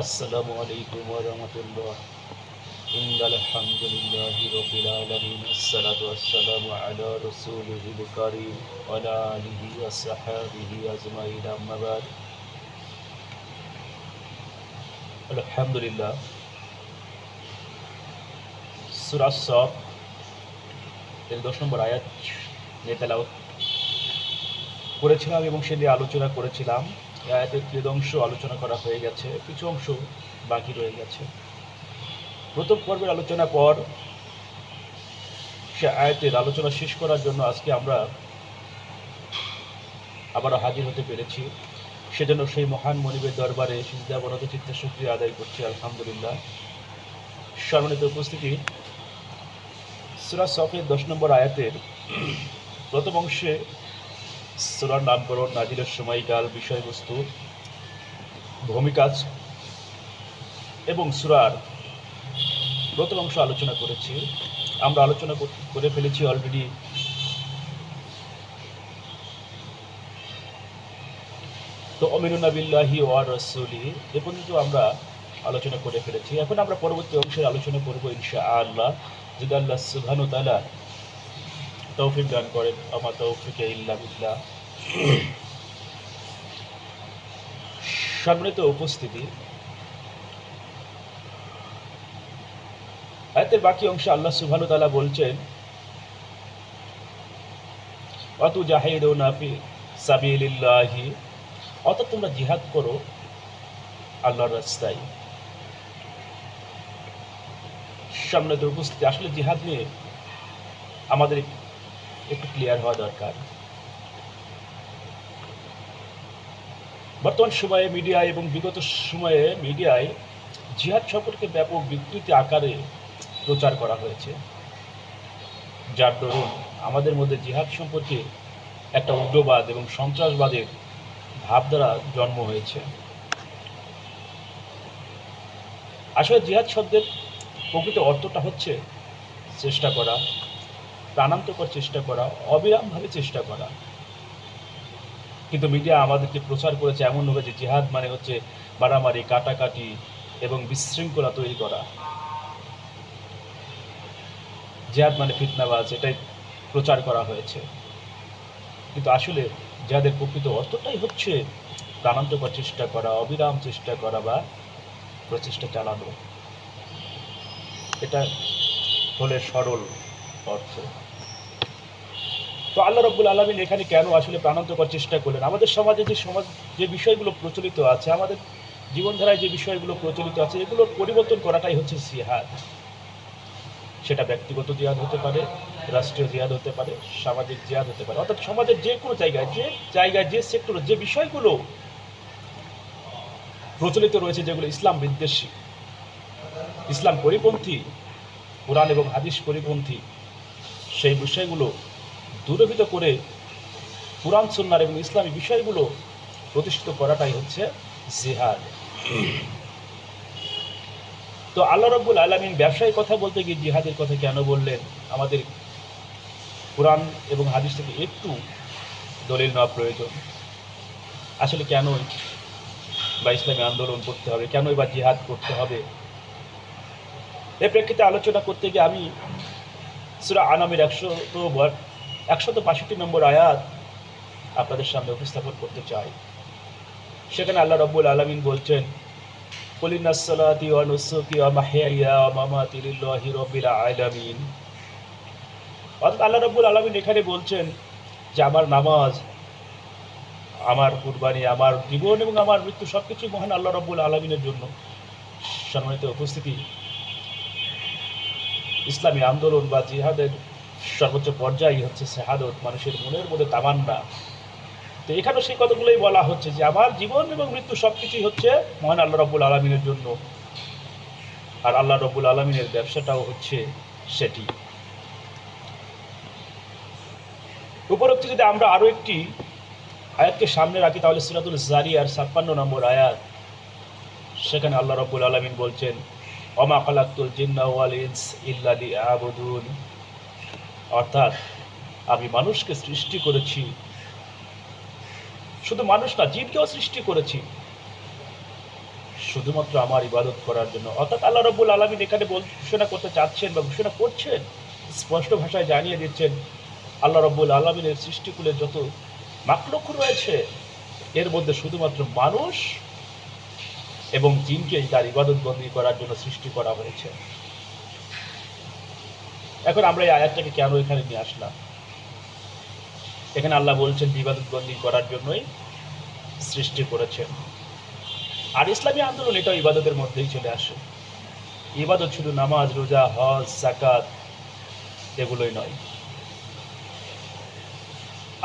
আসসালামু আলাইকুম ওয়া রাহমাতুল্লাহ। ইন্নাল হামদুলিল্লাহি রাব্বিল আলামিন আসসালাতু ওয়াসসালামু আলা রাসূলিহিল কারীম ওয়া আলা আলিহি ওয়া সাহবিহি আজমাইন আম্মা বাদ। আলহামদুলিল্লাহ, সূরা আস-সাফ এর 10 নম্বর আয়াত নিয়ে তেলাওয়াত করেছিলাম এবং সে নিয়ে আলোচনা করেছিলাম। এই আয়াতের কিছু অংশ আলোচনা করা হয়ে গেছে, কিছু অংশ বাকি রয়ে গেছে। প্রথম পর্বের আলোচনা পর সে আয়াতের আলোচনা শেষ করার জন্য আজকে আমরা আবারও হাজির হতে পেরেছি। সেজন্য সেই মহান মনিবের দরবারে সিজদাবনত চিত্তে শুকরিয়া আদায় করছি, আলহামদুলিল্লাহ। সম্মানিত উপস্থিতি, সূরা সফের 10 নম্বর আয়াতের প্রথম অংশে সূরার নামকরণ, নাজিলের সময়কাল, বিষয়বস্তু, ভূমিকা এবং সূরার প্রথম অংশ আলোচনা করেছি। আমরা আলোচনা করে ফেলেছি অলরেডি তো আমিনুনা বিল্লাহি ওয়া রাসূলি এ পর্যন্ত আমরা আলোচনা করে ফেলেছি। এখন আমরা পরবর্তী অংশের আলোচনা করব ইনশাআল্লাহ, যদি আল্লাহ সুবহানাহু ওয়া তাআলা তৌফিক দান করেন। আমা তৌফিকে ইল্লা বিল্লাহ। সম্মানিত উপস্থিতি, আয়াতের বাকি অংশে আল্লাহ সুবহানাহু ওয়া তাআলা বলছেন, ওয়া তুজাহিদুনা ফি সাবিলিল্লাহি, অর্থাৎ তোমরা জিহাদ করো আল্লাহর রাস্তায়। সম্মানিত উপস্থিতি, আসলে জিহাদ নিয়ে আমাদের একটু ক্লিয়ার হওয়া দরকার। বর্তমান সময়ে মিডিয়ায় এবং বিগত সময়ে মিডিয়ায় জিহাদ সম্পর্কে ব্যাপক বিকৃতি আকারে প্রচার করা হয়েছে, যার দরুন আমাদের মধ্যে জিহাদ সম্পর্কে একটা উগ্রবাদ এবং সন্ত্রাসবাদের ভাবধারা জন্ম হয়েছে। আসলে জিহাদ শব্দের প্রকৃত অর্থটা হচ্ছে চেষ্টা করা, প্রাণান্তকর চেষ্টা করা, অবিরামভাবে চেষ্টা করা। কিন্তু মিডিয়া আমাদেরকে প্রচার করেছে এমনভাবে যে জিহাদ মানে হচ্ছে মারামারি, কাটাকাটি এবং বিশৃঙ্খলা তৈরি করা। জিহাদ মানে ফিতনাবাজ, এটাই প্রচার করা হয়েছে। কিন্তু আসলে জিহাদের প্রকৃত অর্থটাই হচ্ছে প্রাণান্তকর চেষ্টা করা, অবিরাম চেষ্টা করা বা প্রচেষ্টা চালানো। এটা হলে সরল অর্থ। তো আল্লাহ রাব্বুল আলামিন এখানে কেন আসলে প্রাণান্তকর চেষ্টা করলেন? আমাদের সমাজে যে বিষয়গুলো প্রচলিত আছে, আমাদের জীবনধারায় যে বিষয়গুলো প্রচলিত আছে, এগুলোর পরিবর্তন করাটাই হচ্ছে জিহাদ। সেটা ব্যক্তিগত জিহাদ হতে পারে, রাষ্ট্রীয় জিহাদ হতে পারে, সামাজিক জিহাদ হতে পারে। অর্থাৎ সমাজের যে কোনো জায়গায় যে সেক্টরে যে বিষয়গুলো প্রচলিত রয়েছে, যেগুলো ইসলাম বিদ্বেষী, ইসলাম পরিপন্থী, কোরআন এবং হাদিস পরিপন্থী, সেই বিষয়গুলো দূরীভূত করে কোরআন সুন্নাহ এবং ইসলামী বিষয়গুলো প্রতিষ্ঠিত করাটাই হচ্ছে জিহাদ। তো আল্লাহ রাব্বুল আলামিন ব্যবসায়িক কথা বলতে গিয়ে জিহাদের কথা কেন বললেন? আমাদের কোরআন এবং হাদিস থেকে একটু দলিল নেওয়া প্রয়োজন। আসলে কেনই বা ইসলামী আন্দোলন করতে হবে, কেনই বা জিহাদ করতে হবে? এ প্রেক্ষিতে আলোচনা করতে গিয়ে আমি সূরা আনামের 162 নম্বর আয়াত আপনাদের সামনে উপস্থাপন করতে চাই। সেখানে আল্লাহ রাব্বুল আলামিন বলছেন, কুল ইন্নাস সালাতি ওয়া নুসুকি ওয়া মাহইয়া ওয়া মামাতি লিল্লাহি রাব্বিল আলামিন। অর্থাৎ আল্লাহ রাব্বুল আলামিন এখানে বলছেন যে আমার নামাজ, আমার কুরবানি, আমার জীবন এবং আমার মৃত্যু সবকিছু মহান আল্লাহ রাব্বুল আলামিনের জন্য। সম্মানিত উপস্থিতি, ইসলামী আন্দোলন বা জিহাদের সর্বোচ্চ পর্যায়ে হচ্ছে শাহাদত, মানুষের মনের মধ্যে তামান্না। তো এখানে সেই কথাগুলোই বলা হচ্ছে যে আমার জীবন এবং মৃত্যু সবকিছুই হচ্ছে মহান আল্লাহ রাব্বুল আলামিনের জন্য, আর আল্লাহ রাব্বুল আলামিনের ব্যবসাটাও হচ্ছে সেটি। উপরোক্ত যদি আমরা আরো একটি আয়াতকে সামনে রাখি, তাহলে সূরাতুল জারিয়ার 56 নম্বর আয়াত, সেখানে আল্লাহ রাব্বুল আলামিন বলছেন, ওমা খালাকতুল জিন্না ওয়াল ইনস ইল্লা লিয়াবুদুন। অর্থাৎ আমি মানুষকে সৃষ্টি করেছি, শুধু মানুষ না, জিনকেও সৃষ্টি করেছি শুধুমাত্র আমার ইবাদত করার জন্য। অর্থাৎ আল্লাহ রাব্বুল আলামিন এখানে ঘোষণা করতে চাচ্ছেন বা ঘোষণা করছেন, স্পষ্ট ভাষায় জানিয়ে দিচ্ছেন, আল্লাহ রাব্বুল আলামিনের সৃষ্টিকুলের যত মাখলুক রয়েছে এর মধ্যে শুধুমাত্র মানুষ এবং জিনকেই তার ইবাদত বন্দী করার জন্য সৃষ্টি করা হয়েছে। এখন আমরা এই আয়াতটাকে কেন এখানে নিয়ে আসলাম? এখানে আল্লাহ বলছেন ইবাদত বন্দী করার জন্যই সৃষ্টি করেছেন। আর ইসলামী আন্দোলন এটাও ইবাদতের মধ্যেই চলে আসে। ইবাদত শুধু নামাজ, রোজা, হজ, যাকাত এগুলোই নয়।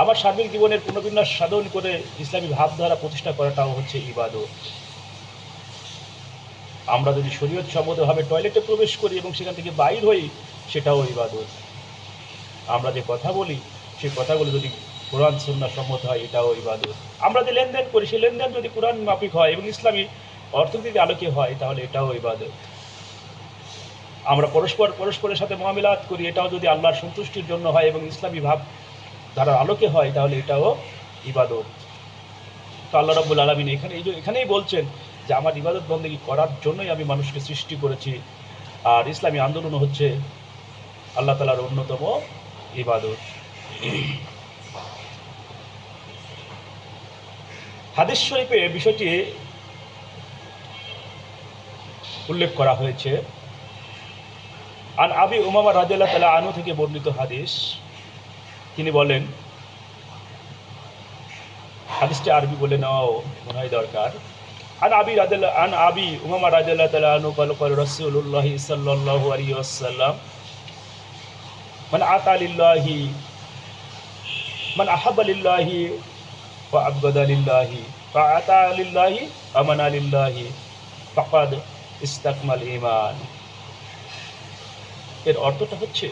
আমার সার্বিক জীবনের পুনর্বিন্যাস সাধন করে ইসলামী ভাবধারা প্রতিষ্ঠা করাটাও হচ্ছে ইবাদত। আমরা যদি শরীয়ত সম্মতভাবে টয়লেটে প্রবেশ করি এবং সেখান থেকে বাইর হই, সেটাও ইবাদত। আমরা যে কথা বলি সেই কথাগুলো যদি কোরআন সুন্নাহ সম্মত হয়, এটাও ইবাদত। আমরা যে লেনদেন করি সেই লেনদেন যদি কোরআন মাফিক হয় এবং ইসলামী অর্থনীতির আলোকে হয়, তাহলে এটাও ইবাদত। আমরা পরস্পরের সাথে মুআমিলাত করি, এটাও যদি আল্লাহর সন্তুষ্টির জন্য হয় এবং ইসলামী ভাব ধারার আলোকে হয়, তাহলে এটাও ইবাদত। তো আল্লাহ রাব্বুল আলামিন এখানেই বলছেন যে আমার ইবাদত বন্দেগী করার জন্যই আমি মানুষকে সৃষ্টি করেছি। আর ইসলামী আন্দোলন হচ্ছে আল্লাহ তাআলার অন্যতম ইবাদত। হাদিস শরীফে বিষয়টি উল্লেখ করা হয়েছে। আন আবি উমামা রাদিয়াল্লাহু তাআলা আনহু থেকে বর্ণিত হাদিস। তিনি বলেন, হাদিসটি আরবি বলে নেওয়াও মনে হয় দরকার। আন আবি উমামা রাদিয়াল্লাহু তাআলা আনহু قال قال رسول الله صلى الله عليه وسلم من أطاع لله من أحب لله وأبغض لله فأطاع لله ومنع لله فقد استكمل الإيمان। এর অর্থটা হচ্ছে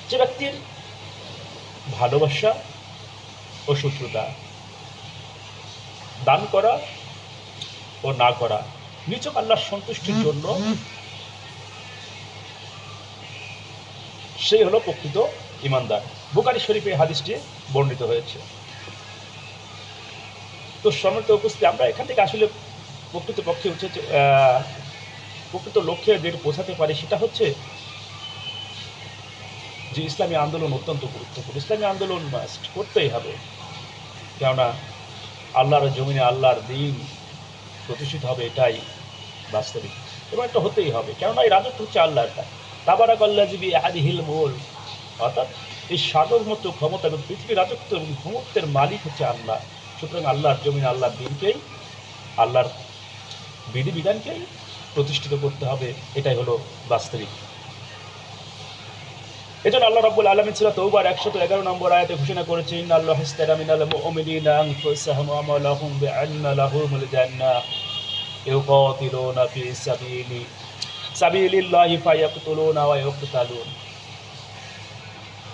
যে ব্যক্তির ভালোবাসা ও শত্রুতা, দান করা ও না করা নিছক আল্লাহর সন্তুষ্টির জন্য, সেই হলো প্রকৃত ঈমানদার। বুখারী শরীফে হাদিসটি বর্ণিত হয়েছে। তো সম্মানিত উপস্থিতি, আমরা এখান থেকে আসলে প্রকৃতপক্ষে প্রকৃত লক্ষ্যে যে পৌঁছাতে পারি, সেটা হচ্ছে যে ইসলামী আন্দোলন অত্যন্ত গুরুত্বপূর্ণ। ইসলামী আন্দোলন মাস্ট করতেই হবে, কেননা আল্লাহর জমিনে আল্লাহর দ্বীন প্রতিষ্ঠিত হবে, এটাই বাস্তবিক এবং এটা হতেই হবে। কেননা এই রাজত্ব হচ্ছে আল্লাহরটা। তাবারাকাল্লাযী বিয়াদিহিল মুলক, অর্থাৎ এই সার্বভৌমত্ব, ক্ষমতা এবং পৃথিবীর রাজত্ব এবং ভূমত্বের মালিক হচ্ছে আল্লাহ। সুতরাং আল্লাহর জমিনে আল্লাহর দ্বীনকেই, আল্লাহর বিধিবিধানকেই প্রতিষ্ঠিত করতে হবে, এটাই হলো বাস্তবিক। এজন্য আল্লাহ রাব্বুল আলামিন সূরা তাওবার 111 নম্বর আয়াতে ঘোষণা করেছেন, ইন্নাল্লাহা ইশতারা মিনাল মুমিনিনা আনফুসাহুম ওয়া আমওয়ালাহুম বিআন্না লাহুমুল জান্নাহ ইউকাতিলুনা ফি সাবিলিল্লাহি ফায়াকতুলুনা ওয়া ইউকতালুন।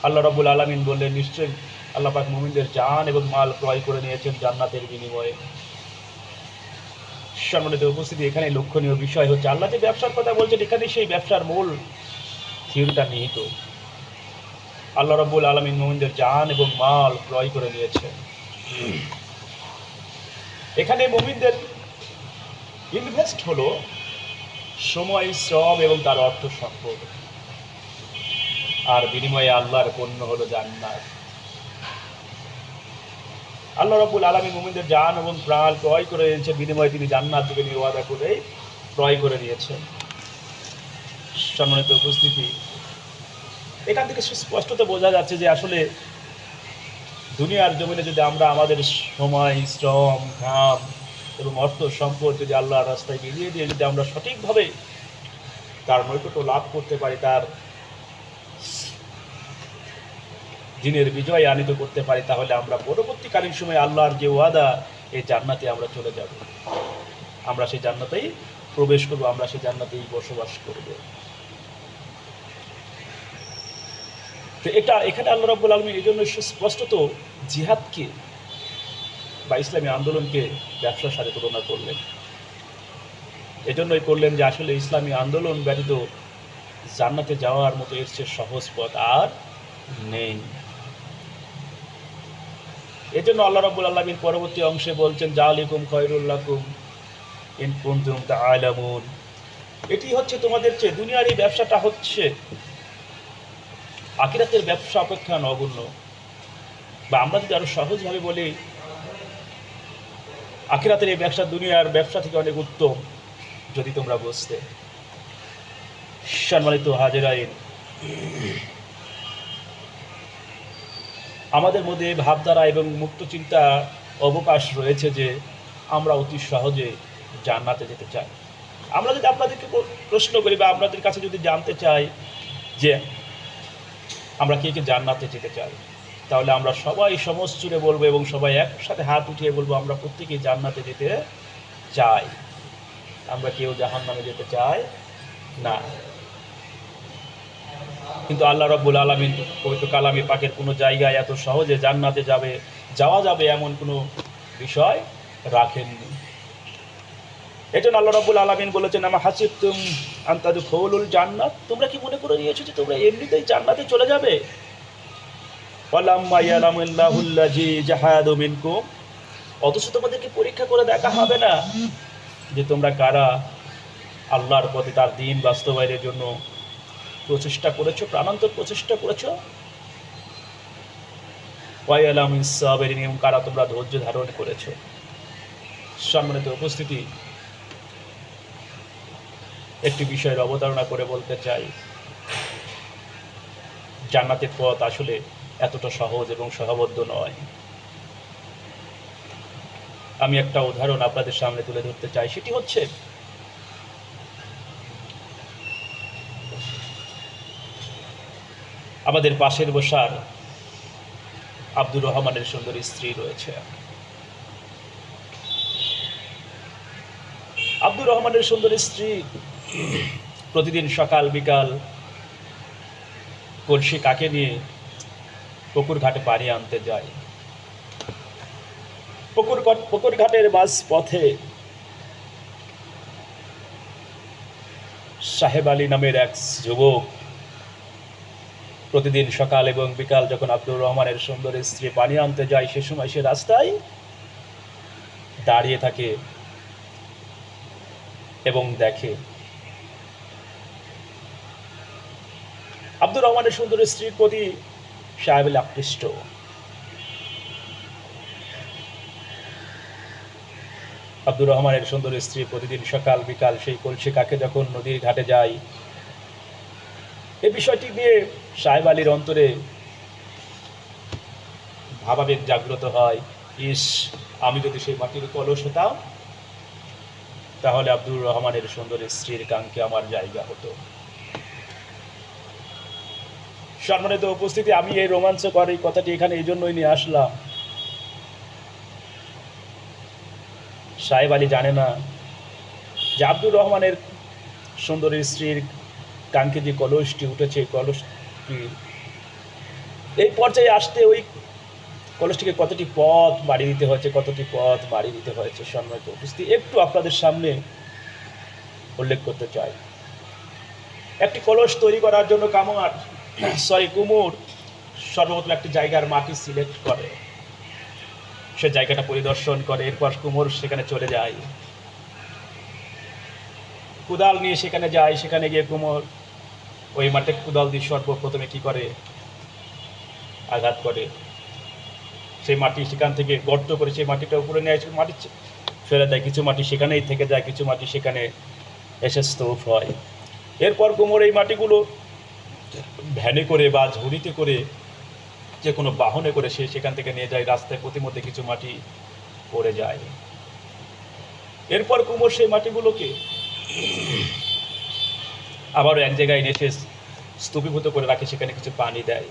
আল্লাহ রাব্বুল আলামিন বললেন, নিশ্চয়ই আল্লাহ পাক মুমিনদের জান এবং মাল ক্রয় করে নিয়েছেন জান্নাতের বিনিময়ে। সম্মানিত উপস্থিতি, এখানে লক্ষণীয় বিষয় হচ্ছে আল্লাহ যে ব্যবসার কথা বলছেন, এখানে সেই ব্যবসার মূল থিওরিটা নিহিত। আল্লাহ রাব্বুল আলামিন মুমিনদের জান এবং মাল ক্রয় করে নিয়েছেন। এখানে মুমিনদের ইনভেস্ট হলো সময়, শ্রম এবং তার অর্থ সম্পদ, আর বিনিময়ে আল্লাহর পণ্য হলো জান্নাত। আল্লাহ রাব্বুল আলামিন মুমিনদের জান এবং প্রাণ ক্রয় করে নিয়েছেন, বিনিময়ে তিনি জান্নাত দিবেন এই ওয়াদা করে ক্রয় করে নিয়েছেন। সম্মানিত উপস্থিতি, এখান থেকে স্পষ্টত বোঝা যাচ্ছে যে আসলে দুনিয়ার জমিনে যদি আমরা আমাদের সময়, শ্রম, ঘাম এবং অর্থ সম্পদ যদি আল্লাহর রাস্তায় বিলিয়ে দিয়ে যদি আমরা সঠিকভাবে তার নৈকট্য লাভ করতে পারি, তার দিনের বিজয় আনিত করতে পারি, তাহলে আমরা পরবর্তীকালীন সময়ে আল্লাহর যে ওয়াদা, এই জান্নাতে আমরা চলে যাব। আমরা সেই জান্নাতেই প্রবেশ করব, আমরা সেই জান্নাতেই বসবাস করব। তো এখানে আল্লাহ রাব্বুল আলামিন এই জন্য স্পষ্টত জিহাদকে বা ইসলামী আন্দোলনকে ব্যবসার সাথে তুলনা করলেন। এজন্যই করলেন যে আসলে ইসলামী আন্দোলন ব্যতীত জান্নাতে যাওয়ার মতো এর চেয়ে সহজ পথ আর নেই। এজন্য আল্লাহ রাব্বুল আলামিন পরবর্তী অংশে বলছেন জালিকুম খায়রুল লাকুম ইন কুনতুম তা'লামুন। এটি হচ্ছে তোমাদের চেয়ে, দুনিয়ার এই ব্যবসাটা হচ্ছে আখিরাতের ব্যবসা অপেক্ষা নগণ্য। বা আমরা যদি আরো সহজভাবে বলি, আখিরাতের এই ব্যবসা দুনিয়ার ব্যবসা থেকে অনেক উত্তম, যদি তোমরা বুঝতে। সম্মানিত হাজিরাইন, আমাদের মধ্যে ভাবধারা এবং মুক্ত চিন্তা অবকাশ রয়েছে যে আমরা অতি সহজে জান্নাতে যেতে চাই। আমরা যদি আপনাদেরকে প্রশ্ন করি বা আপনাদের কাছে যদি জানতে চাই যে আমরা কে কে জান্নাতে যেতে চাই, তাহলে আমরা সবাই সমস্ত জুড়ে বলবো এবং সবাই একসাথে হাত উঠিয়ে বলবো আমরা প্রত্যেকেই জান্নাতে যেতে চাই। আমরা কেউ জাহান্নামে যেতে চাই না। কিন্তু আল্লাহ রাব্বুল আলামিন পবিত্র কালামে পাকের কোনো জায়গায় এত সহজে জান্নাতে যাওয়া যাবে এমন কোনো বিষয় রাখেননি। এজন্য আল্লাহ রাব্বুল আলামিন বলেছেন, আমা হাসিবতুম আন তাদখুলুল জান্নাত, তোমরা কি মনে করে নিয়েছো যে তোমরা এমনিতেই জান্নাতে চলে যাবে? ওয়ালাম্মা ইয়ালামুল্লাহুল্লাযী জাহাদু মিনকুম, অথচ তোমাদেরকে পরীক্ষা করে দেখা হবে না যে তোমরা কারা আল্লাহর পথে তার দ্বীন বাস্তবায়নের জন্য প্রচেষ্টা করেছো, প্রাণান্তর প্রচেষ্টা করেছো। ওয়ায়ালামিস সাবিরিন, এবং কারা তোমরা ধৈর্য ধারণ করেছো। সম্মানিত উপস্থিতি, একটি বিষয়ের অবতারণা করে বলতে চাই, জান্নাতের পথ আসলে এতটা সহজ এবং সহবদ্ধ নয়। আমি একটা উদাহরণ আপনাদের সামনে তুলে ধরতে চাই, সেটি হচ্ছে আমাদের পাশের বসার আব্দুর রহমানের সুন্দরী স্ত্রী রয়েছে। আব্দুর রহমানের সুন্দরী স্ত্রী প্রতিদিন সকাল বিকাল কলসি কাকে নিয়ে পুকুর ঘাটে পানি আনতে যায়। পুকুর ঘাটের মাঝ পথে সাহেব আলী নামের এক যুবক প্রতিদিন সকাল এবং বিকাল যখন আব্দুর রহমানের সুন্দর স্ত্রী পানি আনতে যায়, সে সময় সে রাস্তায় দাঁড়িয়ে থাকে এবং দেখে আব্দুর রহমানের সুন্দর স্ত্রীর প্রতি সাহেব আলী আকৃষ্ট। আব্দুর রহমানের সুন্দর স্ত্রী প্রতিদিন সকাল বিকাল সেই কলসি কাকে যখন নদীর ঘাটে যায়, এই বিষয়টি নিয়ে সাহেব আলীর অন্তরে ভাবাবেগ জাগ্রত হয়, ইস, আমি যদি সেই মাটির কলস হতাম তাহলে আব্দুর রহমানের সুন্দর স্ত্রীর কাঙ্ক্ষে আমার জায়গা হতো। সম্মানিত উপস্থিতি, আমি এই রোমাঞ্চকর এই কথাটি এখানে এই জন্যই নিয়ে আসলাম। সাহেব আলী জানে না যে আব্দুর রহমানের সুন্দর স্ত্রীর কাঙ্ক্ষে যে কলসটি উঠেছে, কলসটি এই পর্যায়ে আসতে ওই কলসটিকে কতটি পথ বাড়িয়ে দিতে হয়েছে সম্মানিত উপস্থিতি একটু আপনাদের সামনে উল্লেখ করতে চাই। একটি কলস তৈরি করার জন্য কুমোর সর্বপ্রথম একটি জায়গার মাটি সিলেক্ট করে, সে জায়গাটা পরিদর্শন করে, এরপর কুমোর সেখানে চলে যায়, কুদাল নিয়ে সেখানে যায়, সেখানে গিয়ে কুমোর ওই মাঠে কুদাল দিয়ে সর্বপ্রথমে কি করে, আঘাত করে, সেই মাটি সেখান থেকে গর্ত করে সেই মাটিটা উপরে নিয়ে মাটি ফেলে দেয়, কিছু মাটি সেখানেই থেকে যায়, কিছু মাটি সেখানে এসে স্তূপ হয়। এরপর কুমোর এই মাটিগুলো ভ্যানে করে বা ঝুড়িতে করে যে কোনো বাহনে করে সে সেখান থেকে নিয়ে যায়, রাস্তায় প্রতিমধ্যে কিছু মাটি পড়ে যায়। এরপর কুমোর সেই মাটিগুলোকে আবারও এক জায়গায় এসে স্তূপীভূত করে রাখে, সেখানে কিছু পানি দেয়।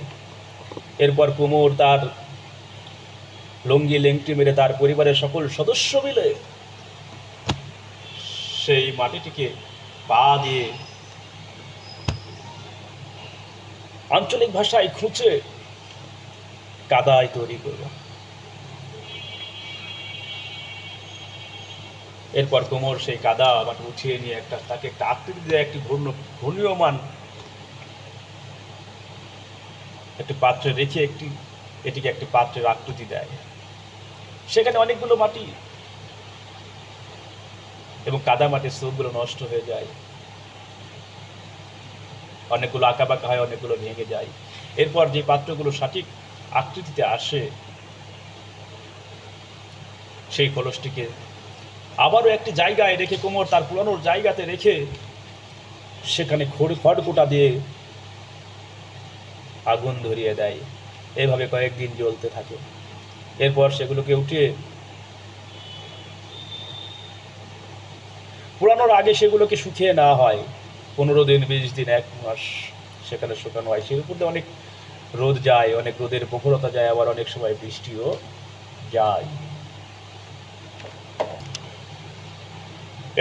এরপর কুমোর তার লঙ্গি লেংটি মেরে তার পরিবারের সকল সদস্য মিলে সেই মাটিটিকে পা দিয়ে আঞ্চলিক ভাষায় খুঁচে কাদায় তৈরি করল। এরপর কোমর সেই কাদা মাটি উঠিয়ে নিয়ে তাকে একটা আকৃতি দেয়, একটি ঘূর্ণীয়মান একটি পাত্রে রেখে এটিকে একটি পাত্রের আকৃতি দেয়। সেখানে অনেকগুলো মাটি এবং কাদা মাটির স্তূপগুলো নষ্ট হয়ে যায়, অনেকগুলো আঁকাবাঁকা হয়, অনেকগুলো ভেঙে যায়। এরপর যে পাত্রগুলো সঠিক আকৃতিতে আসে, সেই কলসটিকে আবারও একটি জায়গায় রেখে কোমর তার পুরানো জায়গাতে রেখে সেখানে খড়কুটা দিয়ে আগুন ধরিয়ে দেয়। এভাবে কয়েকদিন জ্বলতে থাকে। এরপর সেগুলোকে উঠিয়ে পুরানোর আগে সেগুলোকে শুকিয়ে নেওয়া হয়, 15 দিন, 20 দিন, 1 মাস সেখানে শুকানো হয়। সেই উপর দিয়ে অনেক রোদ যায়, অনেক রোদের প্রখরতা যায়, আবার অনেক সময় বৃষ্টিও যায়।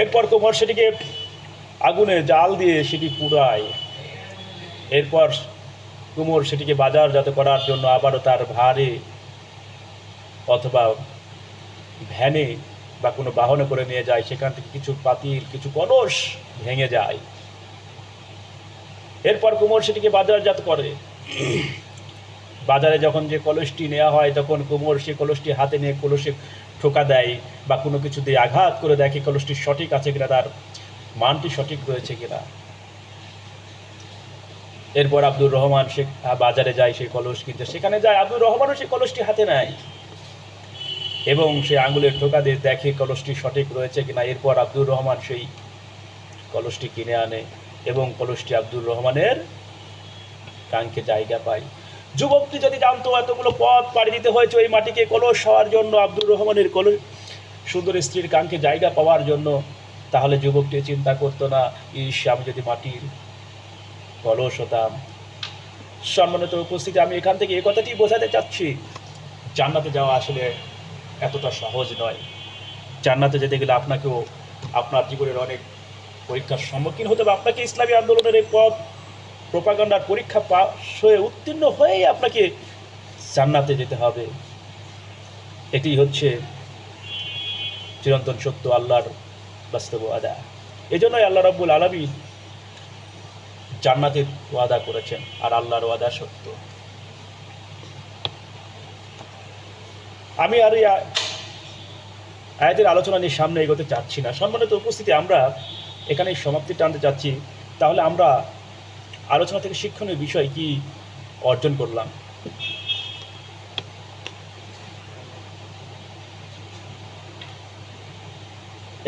এরপর কোমর সেটিকে আগুনে জাল দিয়ে সেটি পুড়ায়। এরপর কুমোর সেটিকে বাজারজাত করার জন্য আবারও তার ভারে অথবা ভ্যানে বা কোনো বাহনে করে নিয়ে যায়। সেখান থেকে কিছু পাতিল, কিছু কলস ভেঙে যায়। এরপর কুমোর সেটিকে বাজারজাত করে। বাজারে যখন যে কলসটি নেওয়া হয়, তখন কুমোর সেই কলসটি হাতে নিয়ে কলসে ঠোকা দেয় বা কোনো কিছু দিয়ে আঘাত করে দেখে কলসটি সঠিক আছে কিনা, তার মানটি সঠিক রয়েছে কিনা। এরপর আব্দুর রহমান সে বাজারে যায় সেই কলস কিনতে। সেখানে যায়, আব্দুর রহমানও সেই কলসটি হাতে নেয় এবং সে আঙুলের ঠোকা দিয়ে দেখে কলসটি সঠিক রয়েছে কিনা। এরপর আব্দুর রহমান সেই কলসটি কিনে আনে এবং কলসটি আব্দুর রহমানের কাঙ্ক্ষে জায়গা পায়। যুবকটি যদি জানতো এতগুলো পথ পাড়ি দিতে হয়েছে ওই মাটিকে কলস হওয়ার জন্য, আব্দুর রহমানের কলস সুন্দর স্ত্রীর কাঙ্ক্ষে জায়গা পাওয়ার জন্য, তাহলে যুবকটি চিন্তা করতো না, ইস আমি যদি মাটির কলস হতাম। সম্মানিত উপস্থিতি, আমি এখান থেকে এই কথাটি বোঝাতে চাচ্ছি, জান্নাতে যাওয়া আসলে এতটা সহজ নয়। জান্নাতে যেতে গেলে আপনাকেও আপনার জীবনের অনেক পরীক্ষার সম্মুখীন হতে হবে। আপনাকে ইসলামী আন্দোলনের এই পথ প্রোপাগান্ডার পরীক্ষা পাশ হয়ে উত্তীর্ণ হয়েই আপনাকে জান্নাতে যেতে হবে। এটি হচ্ছে চিরন্তন সত্য, আল্লাহর বাস্তব ওয়াদা। এই জন্যই আল্লাহ রাব্বুল আলামিন জান্নাতের ওয়াদা করেছেন, আর আল্লাহর ওয়াদা সত্য। আমি আর এই আয়াতের আলোচনা নিয়ে সামনে এগোতে চাচ্ছি না। সম্মানিত উপস্থিতি, আমরা এখানেই সমাপ্তি টানতে চাচ্ছি। তাহলে আমরা আলোচনা থেকে শিক্ষণীয় বিষয় কি অর্জন করলাম?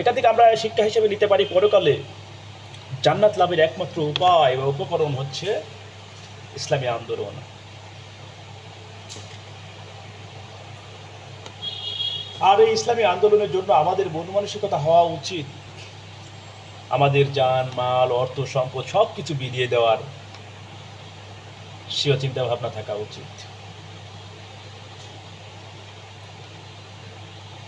এখান থেকে আমরা শিক্ষা হিসেবে নিতে পারি, পরকালে জান্নাত লাভের একমাত্র উপায় বা উপকরণ হচ্ছে ইসলামী আন্দোলন। আর এই ইসলামী আন্দোলনের জন্য আমাদের মন মানসিকতা হওয়া উচিত আমাদের জান, মাল, অর্থ, সম্পদ সব কিছু বিলিয়ে দেওয়ার সেও চিন্তা ভাবনা থাকা উচিত।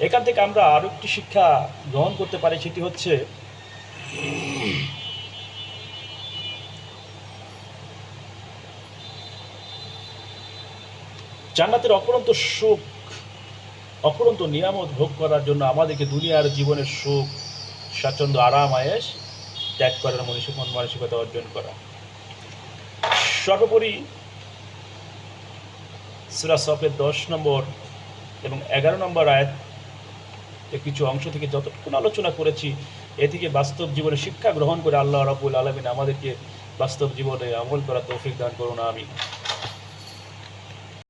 এখান থেকে আমরা আরো একটি শিক্ষা গ্রহণ করতে পারি, সেটি হচ্ছে জান্নাতের অপরন্ত সুখ, অপরন্ত নিয়ামত ভোগ করার জন্য আমাদেরকে দুনিয়ার জীবনের সুখ, স্বাচ্ছন্দ্য, আরাম, আয়েশ ত্যাগ করার মানসিকতা অর্জন করা। সর্বোপরি সূরা সফের 10 নম্বর এবং 11 নম্বর আয়াতের কিছু অংশ থেকে যতটুকু আলোচনা করেছি, এ থেকে বাস্তব জীবনে শিক্ষা গ্রহণ করে আল্লাহ রাব্বুল আলামিন আমাদেরকে বাস্তব জীবনে আমল করার তৌফিক দান করুন। আমিন।